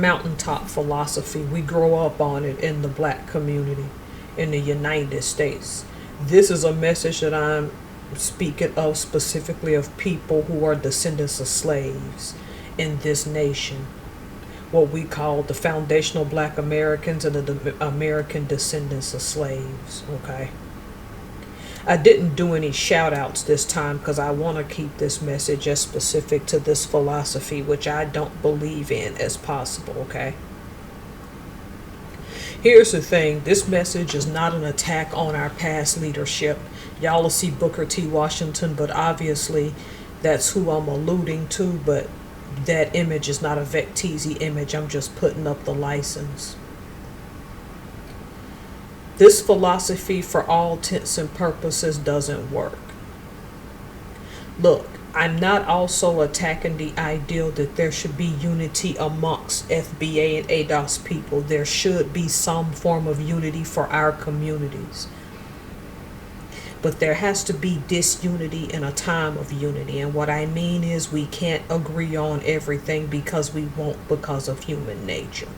mountaintop philosophy. We grow up on it in the black community in the United States. This is a message that I'm speaking of specifically of people who are descendants of slaves in this nation. What we call the foundational black Americans and the American descendants of slaves. Okay. I didn't do any shout outs this time because I want to keep this message as specific to this philosophy, which I don't believe in, as possible, okay? Here's the thing, this message is not an attack on our past leadership. Y'all will see Booker T. Washington, but obviously that's who I'm alluding to, but that image is not a Vecteezy image. I'm just putting up the license. This philosophy, for all intents and purposes, doesn't work. Look, I'm not also attacking the ideal that there should be unity amongst FBA and ADOS people. There should be some form of unity for our communities. But there has to be disunity in a time of unity. And what I mean is we can't agree on everything because we won't, because of human nature.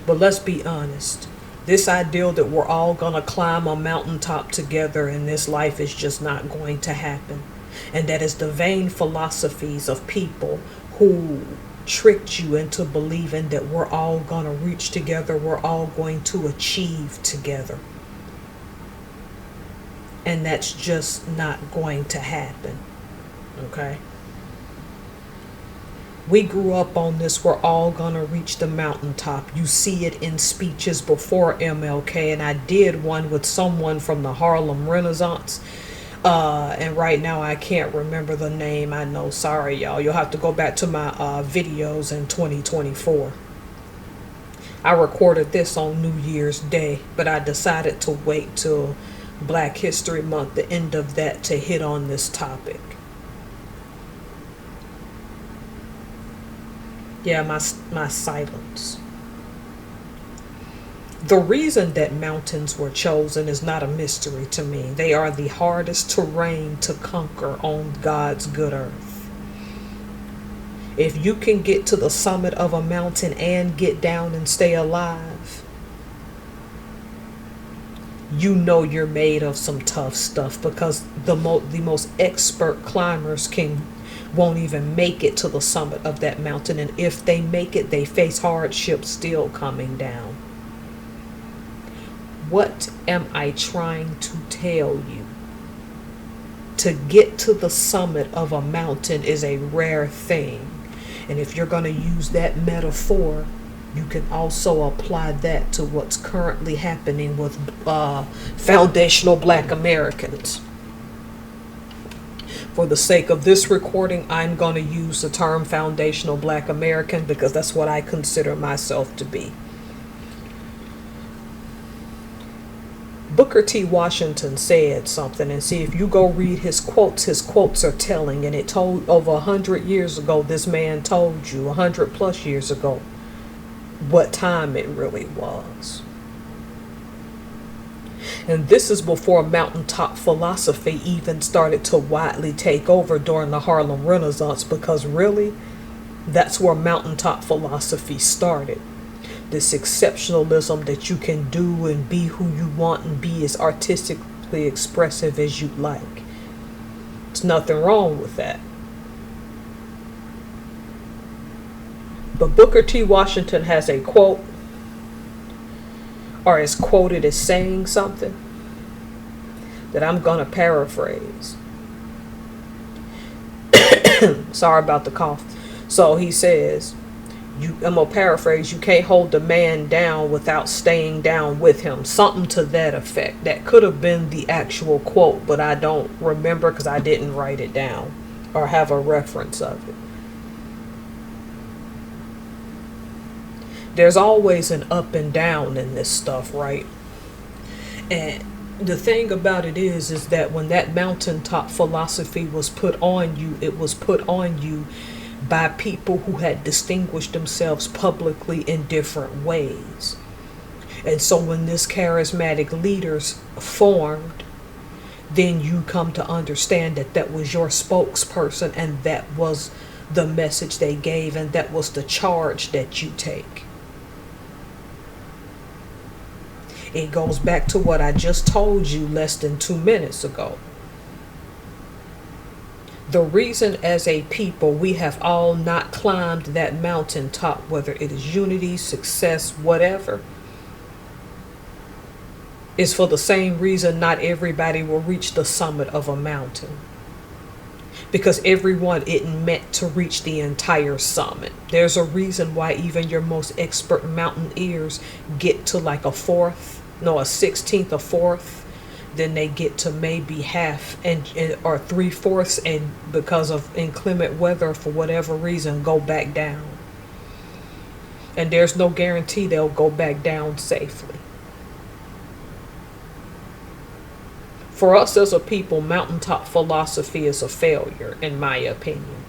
But let's be honest. This ideal that we're all going to climb a mountaintop together in this life is just not going to happen. And that is the vain philosophies of people who tricked you into believing that we're all going to reach together, we're all going to achieve together. And that's just not going to happen. Okay? We grew up on this, we're all gonna reach the mountaintop. You see it in speeches before MLK, and I did one with someone from the Harlem Renaissance. And right now I can't remember the name. I know, sorry y'all. You'll have to go back to my videos in 2024. I recorded this on New Year's Day, but I decided to wait till Black History Month, the end of that, to hit on this topic. Yeah, my silence. The reason that mountains were chosen is not a mystery to me. They are the hardest terrain to conquer on God's good earth. If you can get to the summit of a mountain and get down and stay alive, you know you're made of some tough stuff, because the most expert climbers won't even make it to the summit of that mountain, and if they make it, they face hardship still coming down. What am I trying to tell you? To get to the summit of a mountain is a rare thing, and if you're going to use that metaphor, you can also apply that to what's currently happening with foundational Black Americans. For the sake of this recording, I'm going to use the term foundational Black American because that's what I consider myself to be. Booker T. Washington said something, and see, if you go read his quotes are telling, and it told over 100 years ago, this man told you 100 plus years ago what time it really was. And this is before mountaintop philosophy even started to widely take over during the Harlem Renaissance, because really, that's where mountaintop philosophy started. This exceptionalism that you can do and be who you want and be as artistically expressive as you like. There's nothing wrong with that. But Booker T. Washington has a quote, or is quoted as saying something that I'm going to paraphrase. Sorry about the cough. So he says, I'm going to paraphrase, you can't hold the man down without staying down with him. Something to that effect. That could have been the actual quote, but I don't remember because I didn't write it down or have a reference of it. There's always an up and down in this stuff, right? And the thing about it is that when that mountaintop philosophy was put on you, it was put on you by people who had distinguished themselves publicly in different ways. And so when this charismatic leaders formed, then you come to understand that that was your spokesperson, and that was the message they gave, and that was the charge that you take. It goes back to what I just told you less than 2 minutes ago. The reason as a people we have all not climbed that mountaintop, whether it is unity, success, whatever, is for the same reason not everybody will reach the summit of a mountain. Because everyone isn't meant to reach the entire summit. There's a reason why even your most expert mountaineers get to like a 16th, a fourth, then they get to maybe half or 3/4, and because of inclement weather for whatever reason go back down. And there's no guarantee they'll go back down safely. For us as a people, mountaintop philosophy is a failure, in my opinion.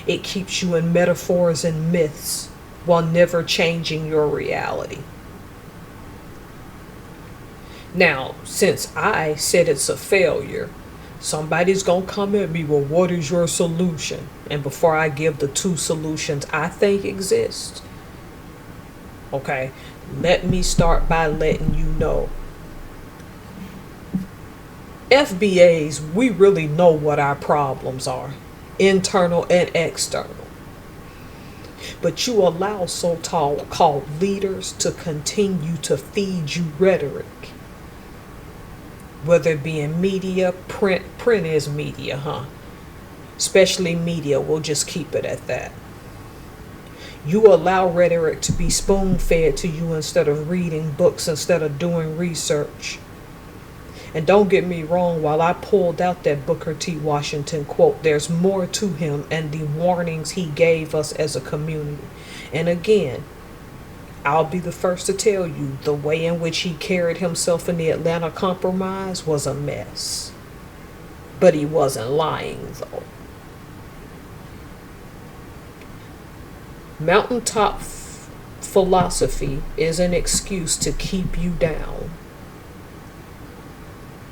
It keeps you in metaphors and myths while never changing your reality. Now, since I said it's a failure, somebody's going to come at me, well, what is your solution? And before I give the 2 solutions I think exist, okay, let me start by letting you know. FBAs, we really know what our problems are, internal and external. But you allow so-called leaders to continue to feed you rhetoric. Whether it be in media, print is media, especially media, we'll just keep it at that. You allow rhetoric to be spoon-fed to you instead of reading books, instead of doing research. And don't get me wrong, while I pulled out that Booker T. Washington quote, there's more to him and the warnings he gave us as a community. And again, I'll be the first to tell you, the way in which he carried himself in the Atlanta Compromise was a mess. But he wasn't lying, though. Mountaintop philosophy is an excuse to keep you down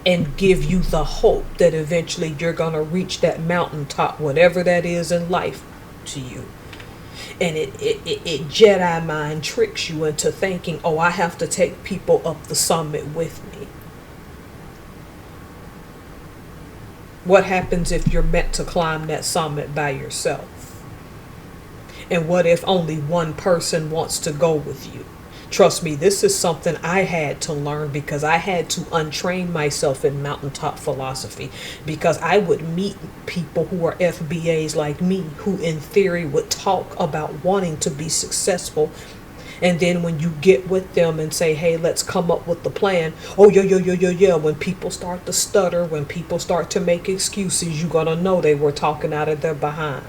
and give you the hope that eventually you're going to reach that mountaintop, whatever that is in life to you. And it Jedi mind tricks you into thinking, oh, I have to take people up the summit with me. What happens if you're meant to climb that summit by yourself? And what if only one person wants to go with you? Trust me, this is something I had to learn, because I had to untrain myself in mountaintop philosophy, because I would meet people who are FBAs like me, who in theory would talk about wanting to be successful. And then when you get with them and say, hey, let's come up with the plan. Oh, yeah. When people start to stutter, when people start to make excuses, you're going to know they were talking out of their behind.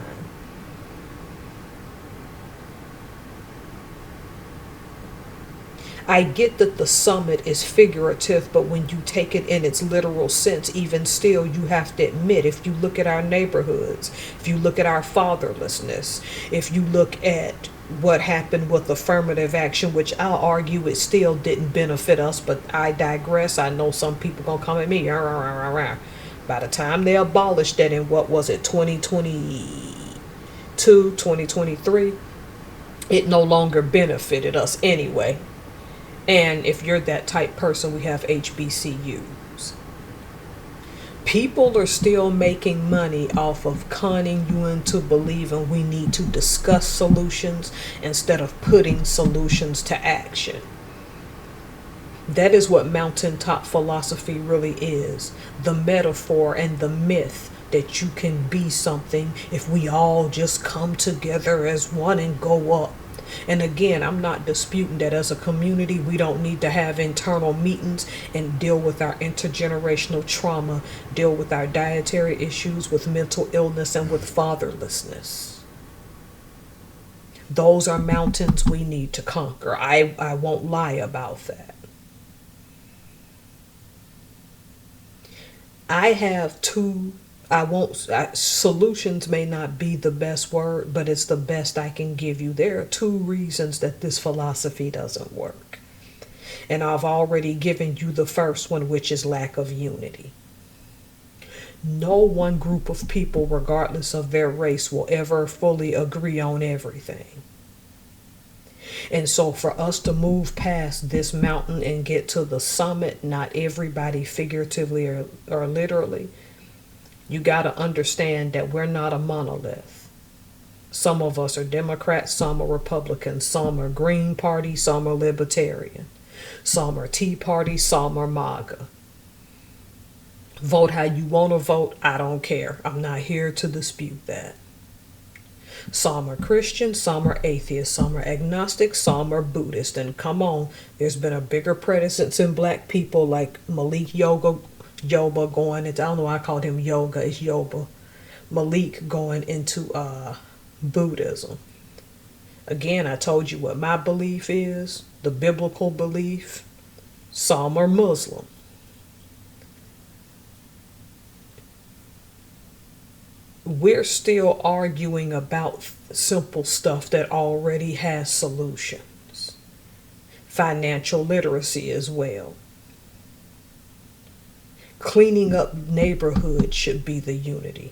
I get that the summit is figurative, but when you take it in its literal sense, even still, you have to admit, if you look at our neighborhoods, if you look at our fatherlessness, if you look at what happened with affirmative action, which I'll argue it still didn't benefit us, but I digress. I know some people gonna come at me. By the time they abolished that in, what was it, 2022, 2023, it no longer benefited us anyway. And if you're that type person, we have HBCUs. People are still making money off of conning you into believing we need to discuss solutions instead of putting solutions to action. That is what mountaintop philosophy really is. The metaphor and the myth that you can be something if we all just come together as one and go up. And again, I'm not disputing that as a community, we don't need to have internal meetings and deal with our intergenerational trauma, deal with our dietary issues, with mental illness, and with fatherlessness. Those are mountains we need to conquer. I won't lie about that. I have solutions may not be the best word, but it's the best I can give you. There are 2 reasons that this philosophy doesn't work. And I've already given you the first one, which is lack of unity. No one group of people, regardless of their race, will ever fully agree on everything. And so, for us to move past this mountain and get to the summit, not everybody figuratively or literally, you got to understand that we're not a monolith. Some of us are Democrats, some are Republicans, some are Green Party, some are Libertarian, some are Tea Party, some are MAGA. Vote how you want to vote. I don't care. I'm not here to dispute that. Some are Christian, some are atheists, some are agnostic, some are Buddhist. And come on, there's been a bigger presence in black people like Malik Yoba going into, I don't know why I called him yoga, it's Yoba. Malik going into Buddhism. Again, I told you what my belief is, the biblical belief. Some are Muslim. We're still arguing about simple stuff that already has solutions. Financial literacy as well. Cleaning up neighborhoods should be the unity.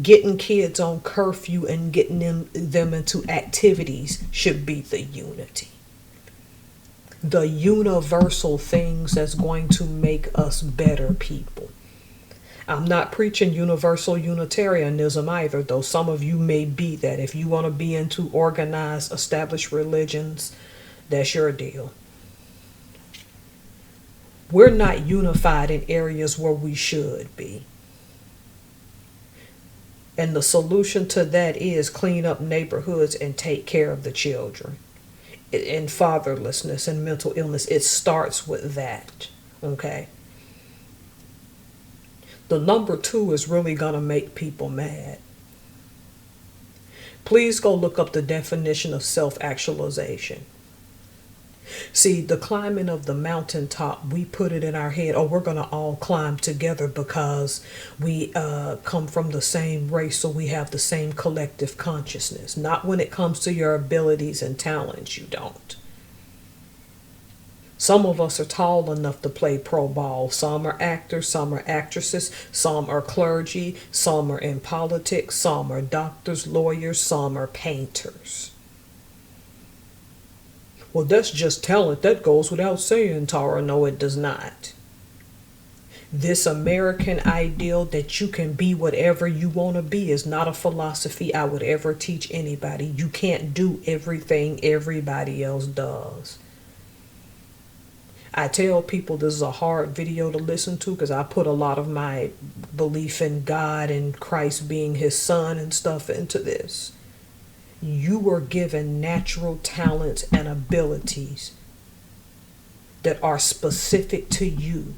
Getting kids on curfew and getting them into activities should be the unity. The universal things that's going to make us better people. I'm not preaching universal Unitarianism either, though some of you may be that. If you want to be into organized, established religions, that's your deal. We're not unified in areas where we should be. And the solution to that is clean up neighborhoods and take care of the children. And fatherlessness and mental illness, it starts with that, okay? The number 2 is really going to make people mad. Please go look up the definition of self-actualization. See, the climbing of the mountaintop, we put it in our head, oh, we're going to all climb together because we come from the same race, so we have the same collective consciousness. Not when it comes to your abilities and talents, you don't. Some of us are tall enough to play pro ball. Some are actors, some are actresses, some are clergy, some are in politics, some are doctors, lawyers, some are painters. Well, that's just talent. That goes without saying, Tara. No, it does not. This American ideal that you can be whatever you want to be is not a philosophy I would ever teach anybody. You can't do everything everybody else does. I tell people this is a hard video to listen to because I put a lot of my belief in God and Christ being his son and stuff into this. You were given natural talents and abilities that are specific to you,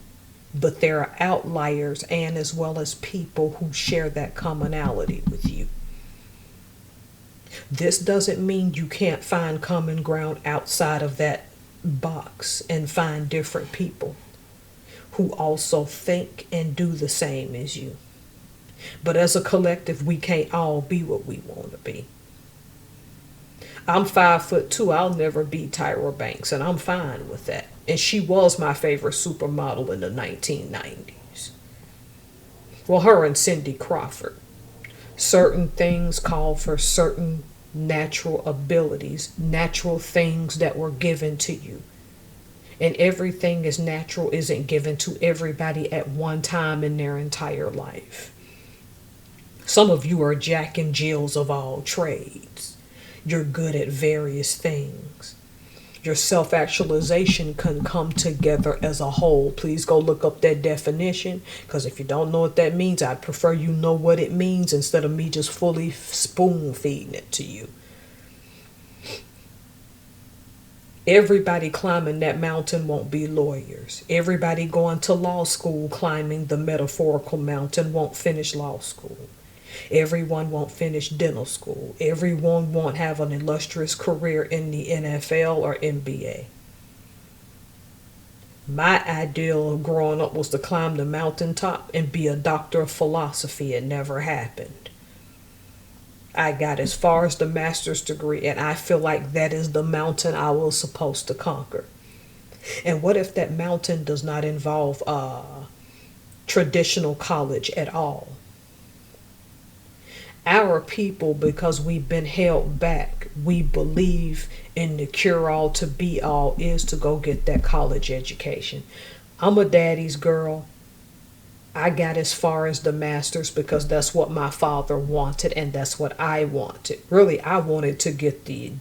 but there are outliers and as well as people who share that commonality with you. This doesn't mean you can't find common ground outside of that box and find different people who also think and do the same as you. But as a collective, we can't all be what we want to be. I'm 5'2". I'll never be Tyra Banks, and I'm fine with that. And she was my favorite supermodel in the 1990s. Well, her and Cindy Crawford. Certain things call for certain natural abilities, natural things that were given to you. And everything is natural isn't given to everybody at one time in their entire life. Some of you are Jack and Jills of all trades. You're good at various things. Your self-actualization can come together as a whole. Please go look up that definition, because if you don't know what that means, I'd prefer you know what it means instead of me just fully spoon-feeding it to you. Everybody climbing that mountain won't be lawyers. Everybody going to law school climbing the metaphorical mountain won't finish law school. Everyone won't finish dental school. Everyone won't have an illustrious career in the NFL or NBA. My ideal of growing up was to climb the mountaintop and be a doctor of philosophy. It never happened. I got as far as the master's degree, and I feel like that is the mountain I was supposed to conquer. And what if that mountain does not involve traditional college at all. Our people, because we've been held back, we believe in the cure all to be all is to go get that college education. I'm a daddy's girl. I got as far as the master's because that's what my father wanted and that's what I wanted. Really, I wanted to get the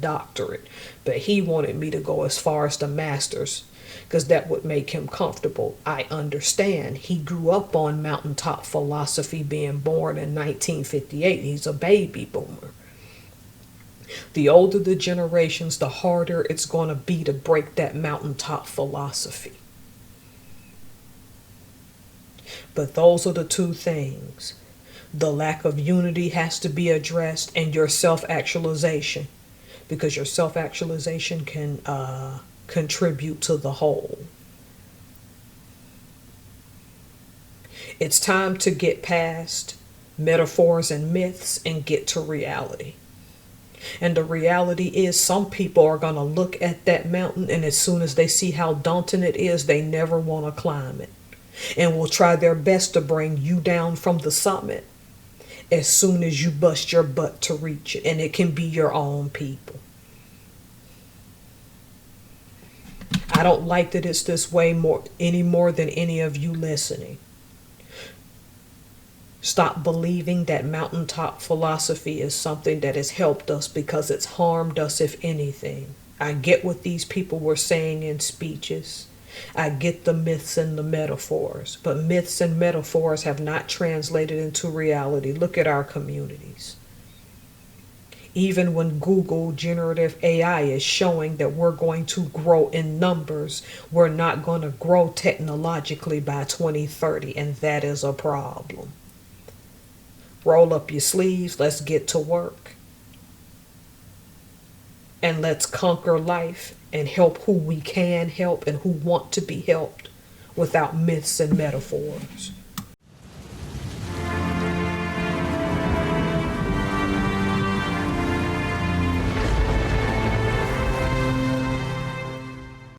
doctorate, but he wanted me to go as far as the master's because that would make him comfortable. I understand. He grew up on mountaintop philosophy, being born in 1958. He's a baby boomer. The older the generations, the harder it's going to be to break that mountaintop philosophy. But those are the two things. The lack of unity has to be addressed, and your self-actualization, because your self-actualization can contribute to the whole. It's time to get past metaphors and myths and get to reality. And the reality is some people are going to look at that mountain, and as soon as they see how daunting it is, they never want to climb it. And will try their best to bring you down from the summit as soon as you bust your butt to reach it. And it can be your own people. I don't like that it's this way any more than any of you listening. Stop believing that mountaintop philosophy is something that has helped us, because it's harmed us, if anything. I get what these people were saying in speeches. I get the myths and the metaphors, but myths and metaphors have not translated into reality. Look at our communities. Even when Google generative AI is showing that we're going to grow in numbers, we're not going to grow technologically by 2030, and that is a problem. Roll up your sleeves, let's get to work. And let's conquer life and help who we can help and who want to be helped without myths and metaphors.